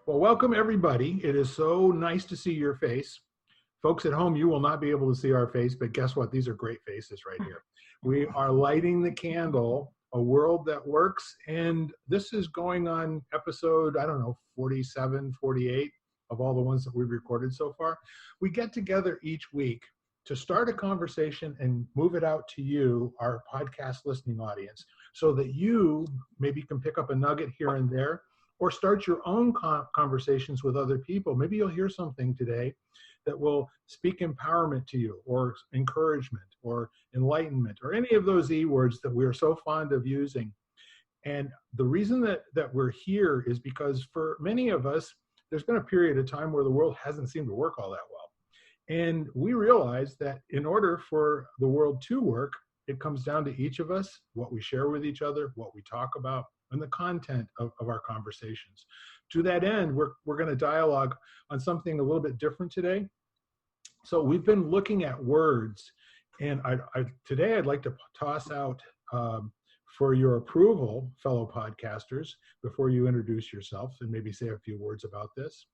Well, welcome everybody. It is so nice to see your face. Folks at home, you will not be able to see our face, but guess what? These are great faces right here. We are lighting the candle, a world that works, and this is going on episode, 47, 48 of all the ones that we've recorded so far. We get together each week to start a conversation and move it out to you, our podcast listening audience, so that you maybe can pick up a nugget here and there, or start your own conversations with other people. Maybe you'll hear something today that will speak empowerment to you, or encouragement, or enlightenment, or any of those E words that we are so fond of using. And the reason that we're here is because for many of us, there's been a period of time where the world hasn't seemed to work all that well. And we realize that in order for the world to work, it comes down to each of us, what we share with each other, what we talk about, and the content of our conversations. To that end, we're going to dialogue on something a little bit different today. So we've been looking at words, and today I'd like to toss out for your approval, fellow podcasters, before you introduce yourself and maybe say a few words about this.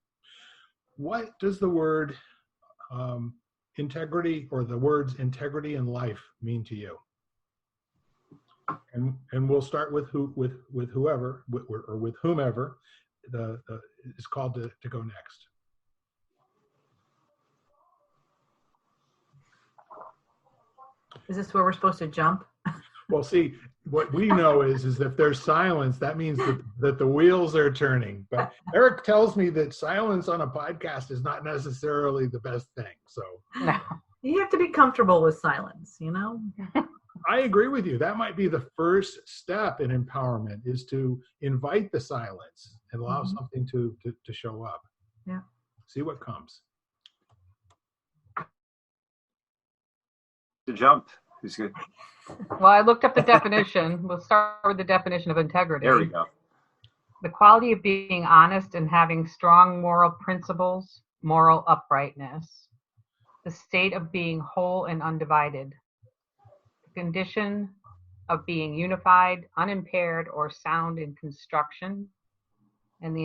What does the word integrity, or the words integrity and life, mean to you? And we'll start with whoever or with whomever is called to go next. Is this where we're supposed to jump? Well, see, what we know is if there's silence, that means that the wheels are turning. But Eric tells me that silence on a podcast is not necessarily the best thing. So no, you have to be comfortable with silence, you know? I agree with you. That might be the first step in empowerment, is to invite the silence and allow something to show up. Yeah. See what comes. To jump is good. Well, I looked up the definition. We'll start with the definition of integrity. There we go. The quality of being honest and having strong moral principles, moral uprightness. The state of being whole and undivided. Condition of being unified, unimpaired, or sound in construction, and the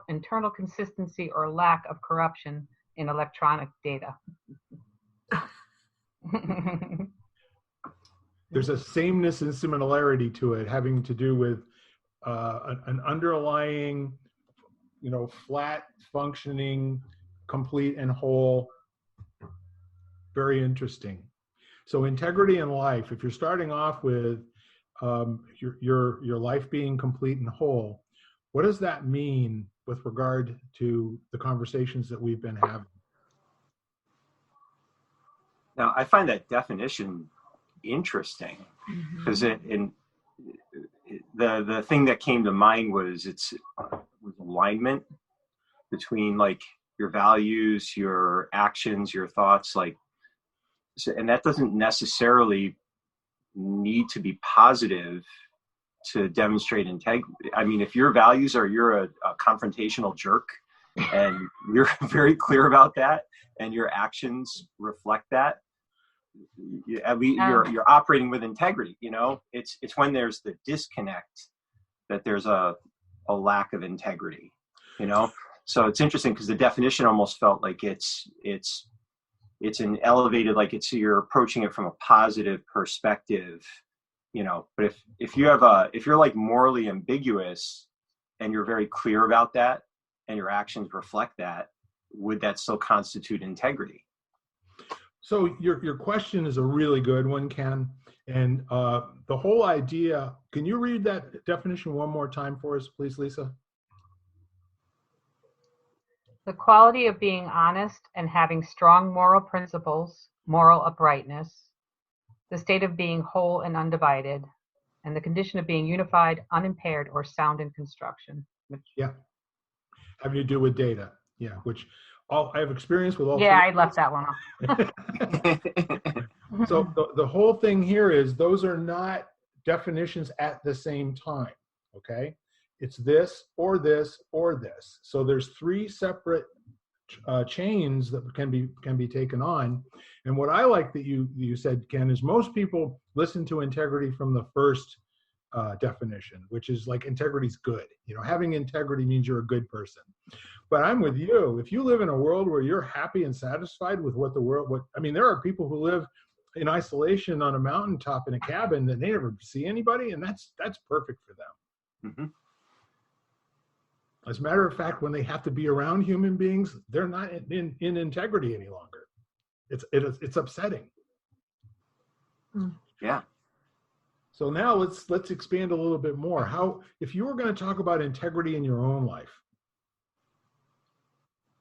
internal consistency or lack of corruption in electronic data. There's a sameness and similarity to it, having to do with an underlying, flat, functioning, complete and whole. Very interesting. So integrity in life, if you're starting off with your life being complete and whole, what does that mean with regard to the conversations that we've been having? Now, I find that definition interesting because the thing that came to mind was alignment between like your values, your actions, your thoughts, and that doesn't necessarily need to be positive to demonstrate integrity. I mean, if your values are you're a confrontational jerk and you're very clear about that and your actions reflect that, you're operating with integrity. It's when there's the disconnect that there's a lack of integrity. So it's interesting because the definition almost felt like it's an elevated, like you're approaching it from a positive perspective, but if you're like morally ambiguous and you're very clear about that and your actions reflect that, would that still constitute integrity? So your question is a really good one, Ken. And the whole idea, can you read that definition one more time for us, please, Lisa? The quality of being honest and having strong moral principles, moral uprightness, the state of being whole and undivided, and the condition of being unified, unimpaired, or sound in construction. Yeah. Having to do with data. Yeah, which I have experience with all. Yeah, I left that one off. So the whole thing here is those are not definitions at the same time, okay? It's this or this or this. So there's three separate chains that can be taken on. And what I like that you said, Ken, is most people listen to integrity from the first definition, which is like integrity's good. Having integrity means you're a good person. But I'm with you. If you live in a world where you're happy and satisfied with there are people who live in isolation on a mountaintop in a cabin that they never see anybody, and that's perfect for them. Mm-hmm. As a matter of fact, when they have to be around human beings, they're not in integrity any longer. It's upsetting. Yeah. So now let's expand a little bit more. If you were going to talk about integrity in your own life,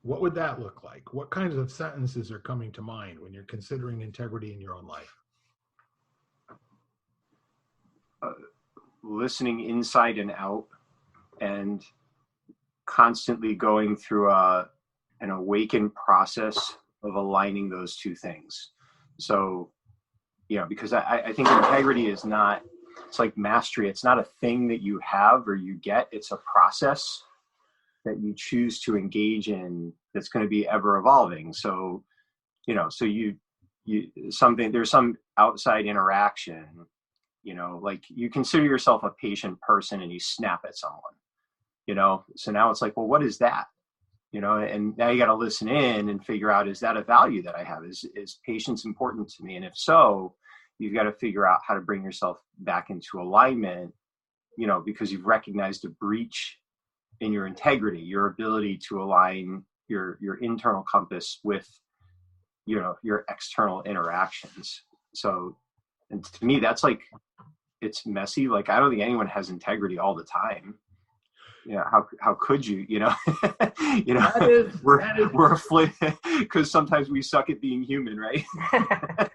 what would that look like? What kinds of sentences are coming to mind when you're considering integrity in your own life? Listening inside and out, and constantly going through an awakened process of aligning those two things. So, because I think integrity is not, it's like mastery. It's not a thing that you have or you get. It's a process that you choose to engage in that's going to be ever evolving. So, there's some outside interaction, like you consider yourself a patient person and you snap at someone, so now it's like, well, what is that? And now you got to listen in and figure out, is that a value that I have? Is patience important to me? And if so, you've got to figure out how to bring yourself back into alignment, because you've recognized a breach in your integrity, your ability to align your internal compass with, your external interactions. So, and to me, that's like, it's messy. Like, I don't think anyone has integrity all the time. How could you, we're afflicted because sometimes we suck at being human, right?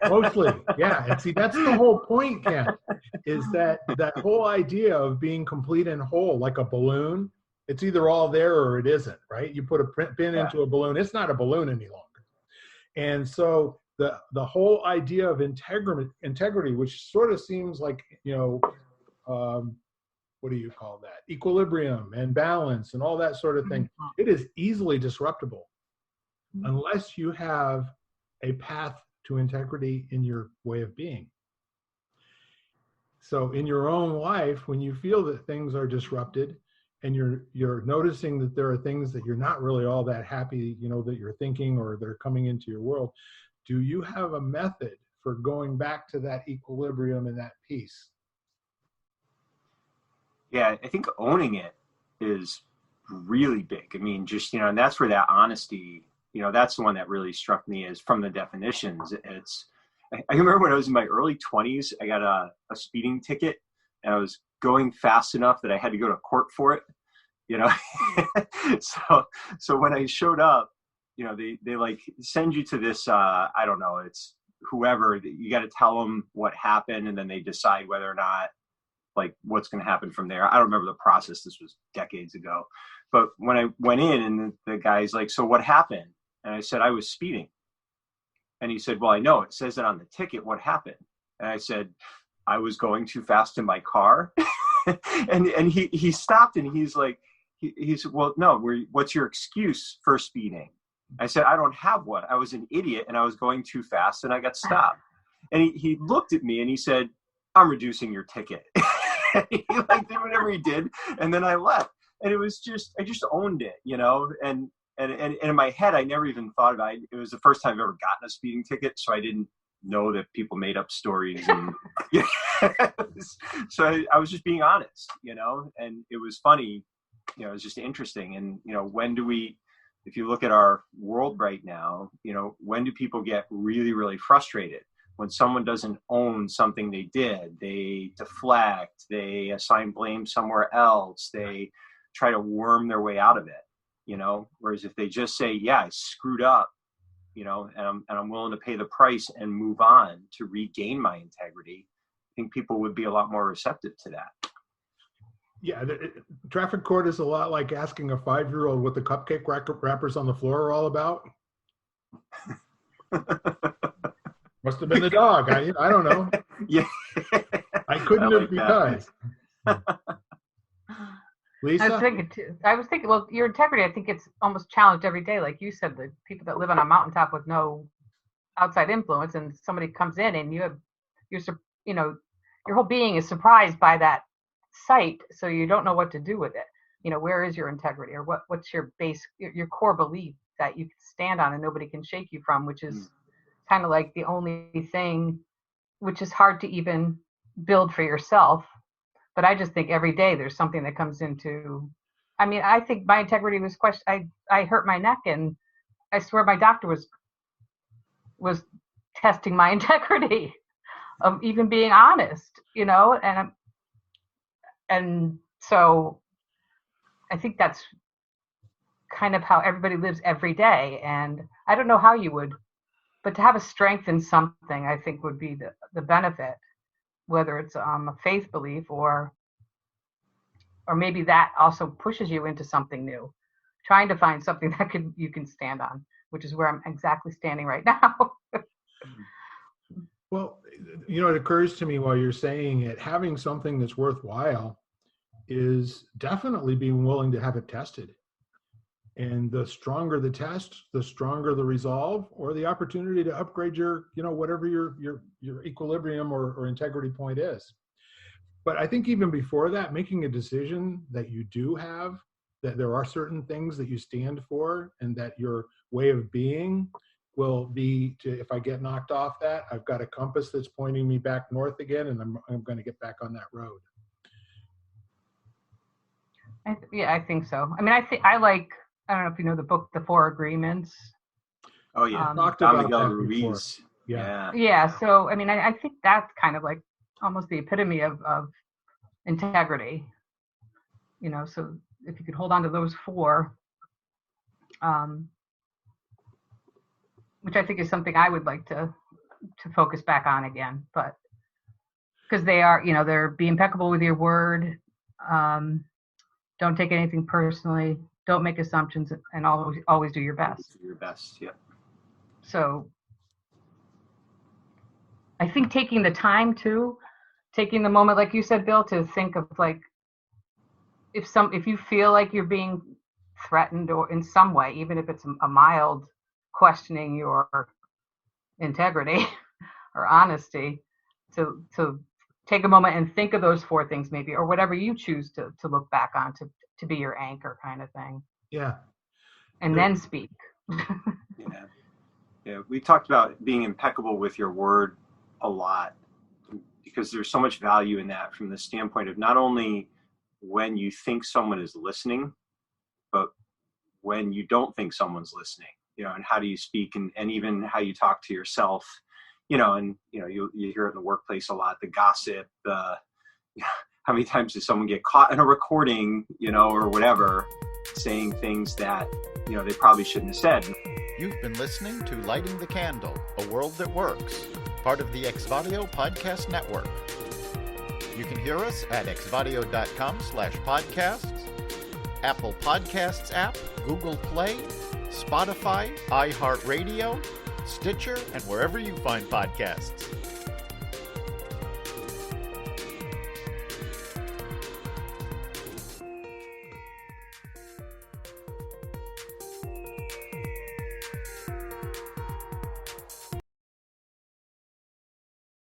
Mostly. Yeah. And see, that's the whole point, Ken, is that whole idea of being complete and whole, like a balloon. It's either all there or it isn't, right? You put a pin into a balloon, it's not a balloon any longer. And so the whole idea of integrity, which sort of seems like, what do you call that? Equilibrium and balance and all that sort of thing. It is easily disruptible unless you have a path to integrity in your way of being. So in your own life, when you feel that things are disrupted and you're noticing that there are things that you're not really all that happy, that you're thinking or that are coming into your world, do you have a method for going back to that equilibrium and that peace? Yeah, I think owning it is really big. I mean, just, and that's where that honesty, that's the one that really struck me is from the definitions. I remember when I was in my early 20s, I got a speeding ticket and I was going fast enough that I had to go to court for it, So when I showed up, they like send you to this, I don't know, it's whoever, you got to tell them what happened and then they decide whether or not, like, what's going to happen from there. I don't remember the process. This was decades ago. But when I went in and the guy's like, so what happened? And I said, I was speeding. And he said, well, I know it says it on the ticket. What happened? And I said, I was going too fast in my car. and he stopped and he's like, he said, well, no, what's your excuse for speeding? I said, I don't have one. I was an idiot and I was going too fast and I got stopped. And he looked at me and he said, I'm reducing your ticket. He like did whatever he did, and then I left. And it was just, I just owned it, and in my head, I never even thought about it. It was the first time I've ever gotten a speeding ticket, so I didn't know that people made up stories. And so I was just being honest, and it was funny, it was just interesting. And, when do we, if you look at our world right now, when do people get really, really frustrated? When someone doesn't own something they did, they deflect, they assign blame somewhere else, they try to worm their way out of it, whereas if they just say, yeah, I screwed up, and I'm willing to pay the price and move on to regain my integrity, I think people would be a lot more receptive to that. Yeah, traffic court is a lot like asking a 5-year-old what the cupcake wrappers on the floor are all about. Must have been the dog. I don't know. Yeah. I couldn't have because. Lisa? I was thinking, well, your integrity, I think it's almost challenged every day. Like you said, the people that live on a mountaintop with no outside influence and somebody comes in and your whole being is surprised by that sight, so you don't know what to do with it. Where is your integrity, or what's your your core belief that you can stand on and nobody can shake you from, which is kind of like the only thing which is hard to even build for yourself. But I just think every day there's something that comes into, I think my integrity was questioned. I hurt my neck, and I swear my doctor was testing my integrity of even being honest, and so I think that's kind of how everybody lives every day. And I don't know how you would, but to have a strength in something, I think would be the benefit, whether it's a faith belief or maybe that also pushes you into something new, trying to find something that you can stand on, which is where I'm exactly standing right now. Well, it occurs to me while you're saying it, having something that's worthwhile is definitely being willing to have it tested. And the stronger the test, the stronger the resolve, or the opportunity to upgrade your, whatever your equilibrium or integrity point is. But I think even before that, making a decision that you do have, that there are certain things that you stand for, and that your way of being will be to, if I get knocked off that, I've got a compass that's pointing me back north again, and I'm going to get back on that road. I think so. I don't know if you know the book, The Four Agreements. Oh yeah, Don Miguel Ruiz. Yeah. Yeah. So I think that's kind of like almost the epitome of integrity. So if you could hold on to those four, which I think is something I would like to focus back on again, but because they are, they're be impeccable with your word. Don't take anything personally. Don't make assumptions, and always do your best. Do your best, yeah. So I think taking the time taking the moment, like you said, Bill, to think of like, if you feel like you're being threatened or in some way, even if it's a mild questioning your integrity or honesty, to take a moment and think of those four things maybe, or whatever you choose to look back on to be your anchor kind of thing. Yeah. And then speak. Yeah. We talked about being impeccable with your word a lot, because there's so much value in that from the standpoint of not only when you think someone is listening, but when you don't think someone's listening, and how do you speak, and even how you talk to yourself, and you hear it in the workplace a lot, the gossip, how many times does someone get caught in a recording, or whatever, saying things that, they probably shouldn't have said. You've been listening to Lighting the Candle, a World That Works, part of the Exvadio Podcast Network. You can hear us at exvadio.com/podcasts, Apple Podcasts app, Google Play, Spotify, iHeartRadio, Stitcher, and wherever you find podcasts.